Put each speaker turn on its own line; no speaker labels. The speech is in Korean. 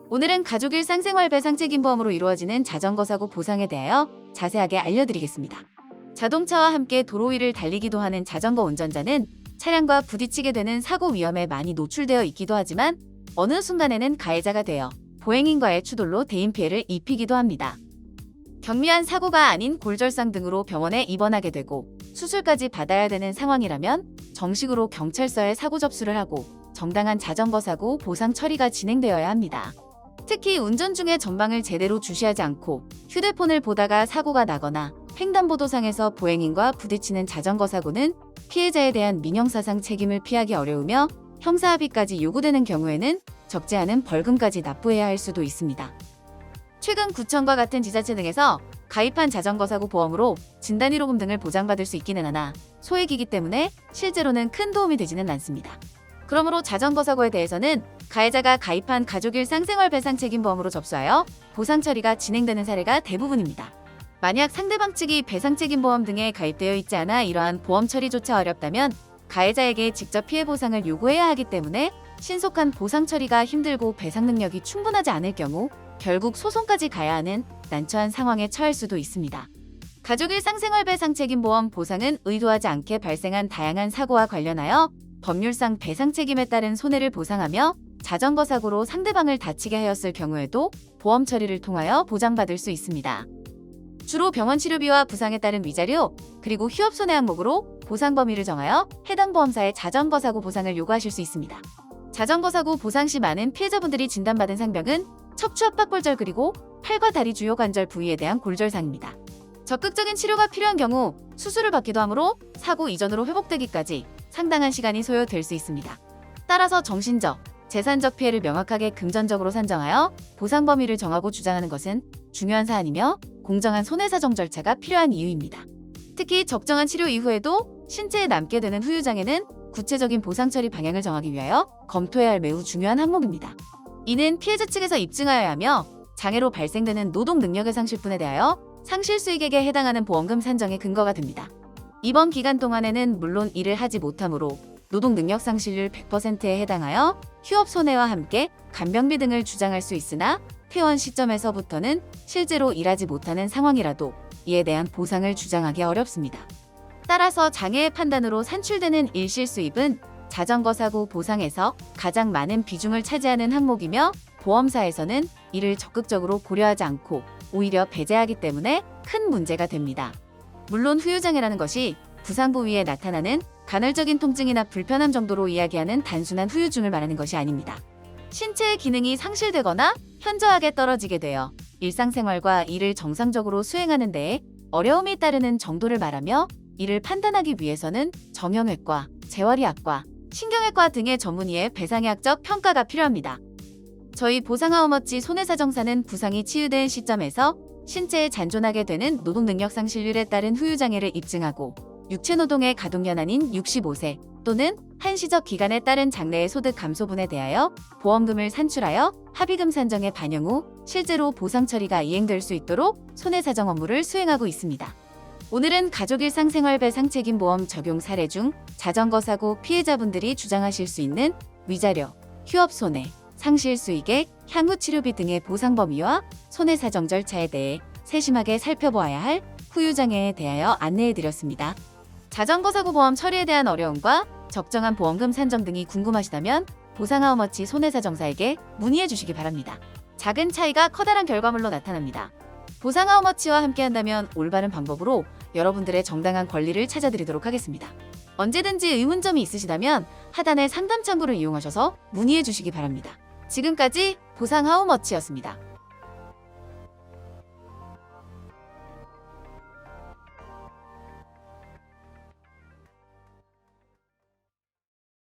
오늘은 가족 일상생활 배상 책임보험으로 이루어지는 자전거 사고 보상에 대하여 자세하게 알려드리겠습니다. 자동차와 함께 도로 위를 달리기도 하는 자전거 운전자는 차량과 부딪히게 되는 사고 위험에 많이 노출되어 있기도 하지만 어느 순간에는 가해자가 되어 보행인과의 추돌로 대인 피해를 입히기도 합니다. 경미한 사고가 아닌 골절상 등으로 병원에 입원하게 되고 수술까지 받아야 되는 상황이라면 정식으로 경찰서에 사고 접수를 하고 정당한 자전거 사고 보상 처리가 진행되어야 합니다. 특히 운전 중에 전방을 제대로 주시하지 않고 휴대폰을 보다가 사고가 나거나 횡단보도상에서 보행인과 부딪히는 자전거 사고는 피해자에 대한 민형사상 책임을 피하기 어려우며 형사합의까지 요구되는 경우에는 적지 않은 벌금까지 납부해야 할 수도 있습니다. 최근 구청과 같은 지자체 등에서 가입한 자전거 사고 보험으로 진단위로금 등을 보장받을 수 있기는 하나 소액이기 때문에 실제로는 큰 도움이 되지는 않습니다. 그러므로 자전거 사고에 대해서는 가해자가 가입한 가족 일상생활 배상 책임보험으로 접수하여 보상 처리가 진행되는 사례가 대부분입니다. 만약 상대방 측이 배상 책임보험 등에 가입되어 있지 않아 이러한 보험 처리조차 어렵다면 가해자에게 직접 피해 보상을 요구해야 하기 때문에 신속한 보상 처리가 힘들고 배상 능력이 충분하지 않을 경우 결국 소송까지 가야 하는 난처한 상황에 처할 수도 있습니다. 가족 일상생활 배상 책임보험 보상은 의도하지 않게 발생한 다양한 사고와 관련하여 법률상 배상 책임에 따른 손해를 보상하며 자전거 사고로 상대방을 다치게 하였을 경우에도 보험 처리를 통하여 보장받을 수 있습니다. 주로 병원 치료비와 부상에 따른 위자료, 그리고 휴업 손해 항목으로 보상 범위를 정하여 해당 보험사에 자전거 사고 보상을 요구하실 수 있습니다. 자전거 사고 보상 시 많은 피해자분들이 진단받은 상병은 척추 압박 골절 그리고 팔과 다리 주요 관절 부위에 대한 골절상입니다. 적극적인 치료가 필요한 경우 수술을 받기도 하므로 사고 이전으로 회복되기까지 상당한 시간이 소요될 수 있습니다. 따라서 정신적, 재산적 피해를 명확하게 금전적으로 산정하여 보상 범위를 정하고 주장하는 것은 중요한 사안이며 공정한 손해사정 절차가 필요한 이유입니다. 특히 적정한 치료 이후에도 신체에 남게 되는 후유장애는 구체적인 보상 처리 방향을 정하기 위하여 검토해야 할 매우 중요한 항목입니다. 이는 피해자 측에서 입증하여야 하며 장애로 발생되는 노동 능력의 상실분에 대하여 상실 수익액에 해당하는 보험금 산정의 근거가 됩니다. 이번 기간 동안에는 물론 일을 하지 못하므로 노동 능력 상실률 100%에 해당하여 휴업 손해와 함께 간병비 등을 주장할 수 있으나 퇴원 시점에서부터는 실제로 일하지 못하는 상황이라도 이에 대한 보상을 주장하기 어렵습니다. 따라서 장애의 판단으로 산출되는 일실수입은 자전거 사고 보상에서 가장 많은 비중을 차지하는 항목이며 보험사에서는 이를 적극적으로 고려하지 않고 오히려 배제하기 때문에 큰 문제가 됩니다. 물론 후유장애라는 것이 부상 부위에 나타나는 간헐적인 통증이나 불편함 정도로 이야기하는 단순한 후유증을 말하는 것이 아닙니다. 신체의 기능이 상실되거나 현저하게 떨어지게 되어 일상생활과 일을 정상적으로 수행하는 데에 어려움이 따르는 정도를 말하며 이를 판단하기 위해서는 정형외과, 재활의학과, 신경외과 등의 전문의의 배상의학적 평가가 필요합니다. 저희 보상하우머치 손해사정사는 부상이 치유된 시점에서 신체에 잔존하게 되는 노동능력 상실률에 따른 후유장애를 입증하고 육체노동의 가동연한인 65세 또는 한시적 기간에 따른 장래의 소득 감소분에 대하여 보험금을 산출하여 합의금 산정에 반영 후 실제로 보상 처리가 이행될 수 있도록 손해사정 업무를 수행하고 있습니다. 오늘은 가족 일상생활 배상 책임보험 적용 사례 중 자전거 사고 피해자분들이 주장하실 수 있는 위자료, 휴업 손해, 상실 수익액, 향후 치료비 등의 보상 범위와 손해사정 절차에 대해 세심하게 살펴보아야 할 후유장애에 대하여 안내해드렸습니다. 자전거 사고 보험 처리에 대한 어려움과 적정한 보험금 산정 등이 궁금하시다면 보상하우머치 손해사정사에게 문의해 주시기 바랍니다. 작은 차이가 커다란 결과물로 나타납니다. 보상하우머치와 함께한다면 올바른 방법으로 여러분들의 정당한 권리를 찾아드리도록 하겠습니다. 언제든지 의문점이 있으시다면 하단의 상담 창구를 이용하셔서 문의해 주시기 바랍니다. 지금까지 보상하우머치였습니다.